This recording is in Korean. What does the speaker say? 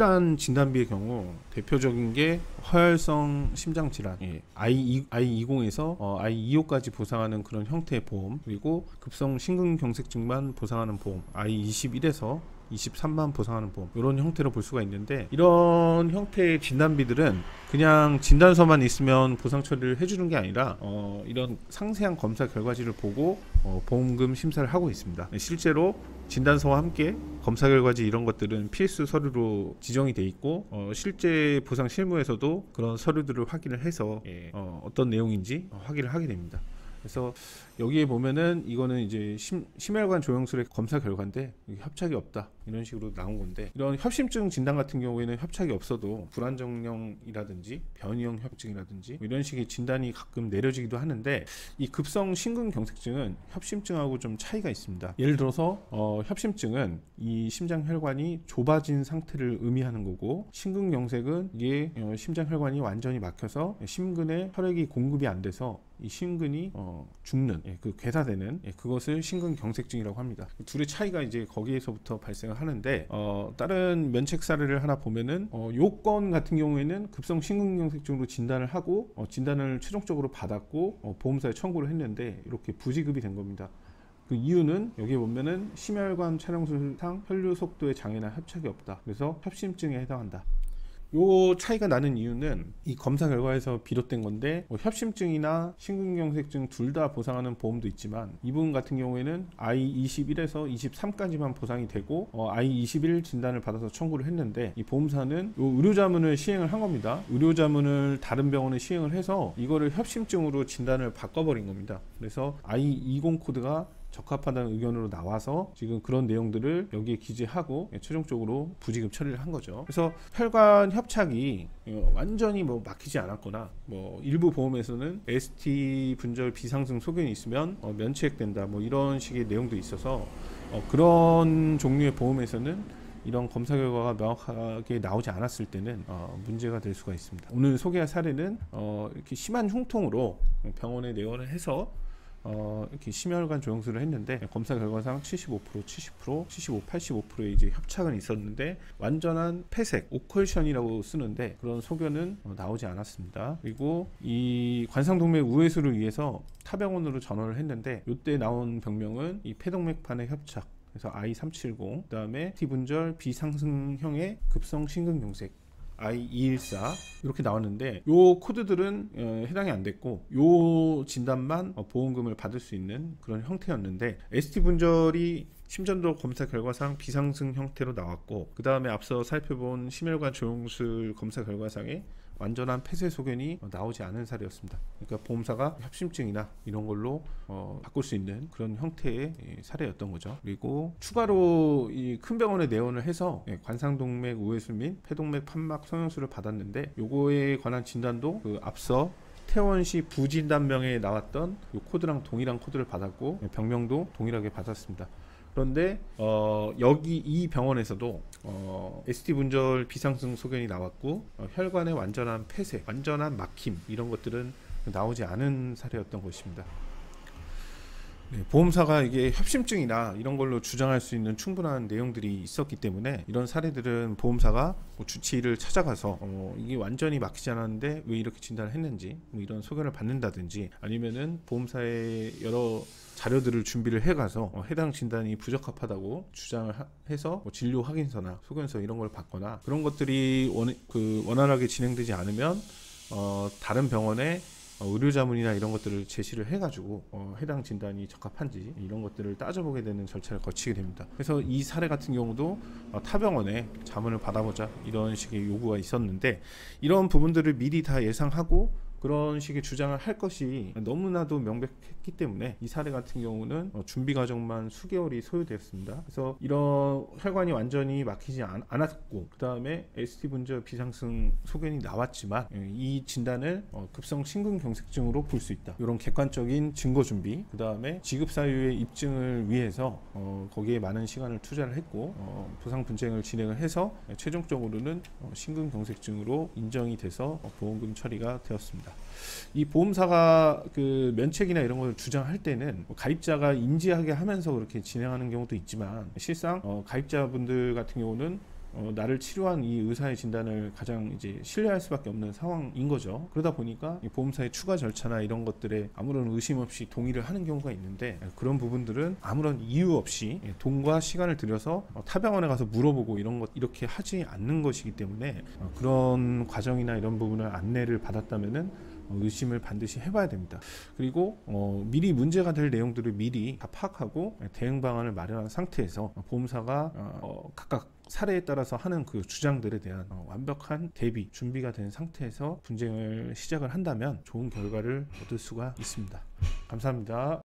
심혈관 진단비의 경우 대표적인 게 허혈성 심장 질환, I20에서 I25까지 보상하는 그런 형태의 보험, 그리고 급성 심근경색증만 보상하는 보험, I21에서 23만 보상하는 보험, 이런 형태로 볼 수가 있는데, 이런 형태의 진단비들은 그냥 진단서만 있으면 보상 처리를 해주는 게 아니라 이런 상세한 검사 결과지를 보고 보험금 심사를 하고 있습니다. 실제로 진단서와 함께 검사 결과지 이런 것들은 필수 서류로 지정이 돼 있고, 실제 보상 실무에서도 그런 서류들을 확인을 해서 어떤 내용인지 확인을 하게 됩니다. 그래서 여기에 보면은 이거는 이제 심혈관 조영술의 검사 결과인데 협착이 없다, 이런 식으로 나온 건데, 이런 협심증 진단 같은 경우에는 협착이 없어도 불안정형이라든지 변이형 협증이라든지 이런 식의 진단이 가끔 내려지기도 하는데, 이 급성 심근경색증은 협심증하고 좀 차이가 있습니다. 예를 들어서 협심증은 이 심장 혈관이 좁아진 상태를 의미하는 거고, 심근경색은 이게 심장 혈관이 완전히 막혀서 심근에 혈액이 공급이 안 돼서 이 심근이 죽는, 그 괴사되는, 그것을 심근경색증이라고 합니다. 둘의 차이가 이제 거기에서부터 발생을 하는데, 다른 면책 사례를 하나 보면은 요건 같은 경우에는 급성 심근경색증으로 진단을 하고 진단을 최종적으로 받았고 보험사에 청구를 했는데 이렇게 부지급이 된 겁니다. 그 이유는 여기 보면은 심혈관 촬영술상 혈류 속도의 장애나 협착이 없다, 그래서 협심증에 해당한다. 요 차이가 나는 이유는 이 검사 결과에서 비롯된 건데, 협심증이나 심근경색증 둘 다 보상하는 보험도 있지만, 이 부분 같은 경우에는 I21에서 23까지만 보상이 되고 I21 진단을 받아서 청구를 했는데, 이 보험사는 요 의료자문을 시행을 한 겁니다. 의료자문을 다른 병원에 시행을 해서 이거를 협심증으로 진단을 바꿔버린 겁니다. 그래서 I20 코드가 적합하다는 의견으로 나와서 지금 그런 내용들을 여기에 기재하고 최종적으로 부지급 처리를 한 거죠. 그래서 혈관 협착이 완전히 막히지 않았거나, 일부 보험에서는 ST 분절 비상승 소견이 있으면 면책된다, 이런 식의 내용도 있어서 그런 종류의 보험에서는 이런 검사 결과가 명확하게 나오지 않았을 때는 문제가 될 수가 있습니다. 오늘 소개할 사례는 이렇게 심한 흉통으로 병원에 내원을 해서 이렇게 심혈관 조영술을 했는데, 검사 결과상 75%, 70%, 75, 85%의 이제 협착은 있었는데 완전한 폐색, 오컬션이라고 쓰는데 그런 소견은 나오지 않았습니다. 그리고 이 관상동맥 우회수를 위해서 타병원으로 전원을 했는데, 이때 나온 병명은 이 폐동맥판의 협착, 그래서 I370, 그 다음에 T분절 비상승형의 급성 심근경색 I214 이렇게 나왔는데, 요 코드들은 해당이 안 됐고 요 진단만 보험금을 받을 수 있는 그런 형태였는데, ST 분절이 심전도 검사 결과상 비상승 형태로 나왔고, 그 다음에 앞서 살펴본 심혈관 조영술 검사 결과상에 완전한 폐쇄 소견이 나오지 않은 사례였습니다. 그러니까 보험사가 협심증이나 이런 걸로 바꿀 수 있는 그런 형태의 사례였던 거죠. 그리고 추가로 이 큰 병원에 내원을 해서 관상동맥 우회수 및 폐동맥 판막 성형술을 받았는데, 요거에 관한 진단도 그 앞서 퇴원시 부진단명에 나왔던 요 코드랑 동일한 코드를 받았고 병명도 동일하게 받았습니다. 그런데 여기 이 병원에서도 ST 분절 비상승 소견이 나왔고 혈관의 완전한 폐쇄, 완전한 막힘, 이런 것들은 나오지 않은 사례였던 것입니다. 보험사가 이게 협심증이나 이런 걸로 주장할 수 있는 충분한 내용들이 있었기 때문에, 이런 사례들은 보험사가 주치의를 찾아가서 이게 완전히 막히지 않았는데 왜 이렇게 진단을 했는지 이런 소견을 받는다든지, 아니면은 보험사의 여러 자료들을 준비를 해가서 해당 진단이 부적합하다고 주장을 해서 진료 확인서나 소견서 이런 걸 받거나, 그런 것들이 원활하게 진행되지 않으면 다른 병원에 의료자문이나 이런 것들을 제시를 해가지고 해당 진단이 적합한지 이런 것들을 따져보게 되는 절차를 거치게 됩니다. 그래서 이 사례 같은 경우도 타병원에 자문을 받아보자, 이런 식의 요구가 있었는데, 이런 부분들을 미리 다 예상하고 그런 식의 주장을 할 것이 너무나도 명백했기 때문에 이 사례 같은 경우는 준비 과정만 수개월이 소요되었습니다. 그래서 이런 혈관이 완전히 막히지 않았고, 그 다음에 ST 분절 비상승 소견이 나왔지만 이 진단을 급성 심근경색증으로 볼 수 있다, 이런 객관적인 증거 준비, 그 다음에 지급 사유의 입증을 위해서 거기에 많은 시간을 투자를 했고 보상 분쟁을 진행을 해서 최종적으로는 심근경색증으로 인정이 돼서 보험금 처리가 되었습니다. 이 보험사가 그 면책이나 이런 걸 주장할 때는 가입자가 인지하게 하면서 그렇게 진행하는 경우도 있지만, 실상 가입자분들 같은 경우는 나를 치료한 이 의사의 진단을 가장 이제 신뢰할 수밖에 없는 상황인 거죠. 그러다 보니까 이 보험사의 추가 절차나 이런 것들에 아무런 의심 없이 동의를 하는 경우가 있는데, 그런 부분들은 아무런 이유 없이 돈과 시간을 들여서 타병원에 가서 물어보고 이런 것 이렇게 하지 않는 것이기 때문에 그런 과정이나 이런 부분을 안내를 받았다면은 의심을 반드시 해봐야 됩니다. 그리고 미리 문제가 될 내용들을 미리 다 파악하고 대응 방안을 마련한 상태에서 보험사가 각각 사례에 따라서 하는 그 주장들에 대한 완벽한 대비 준비가 된 상태에서 분쟁을 시작을 한다면 좋은 결과를 얻을 수가 있습니다. 감사합니다.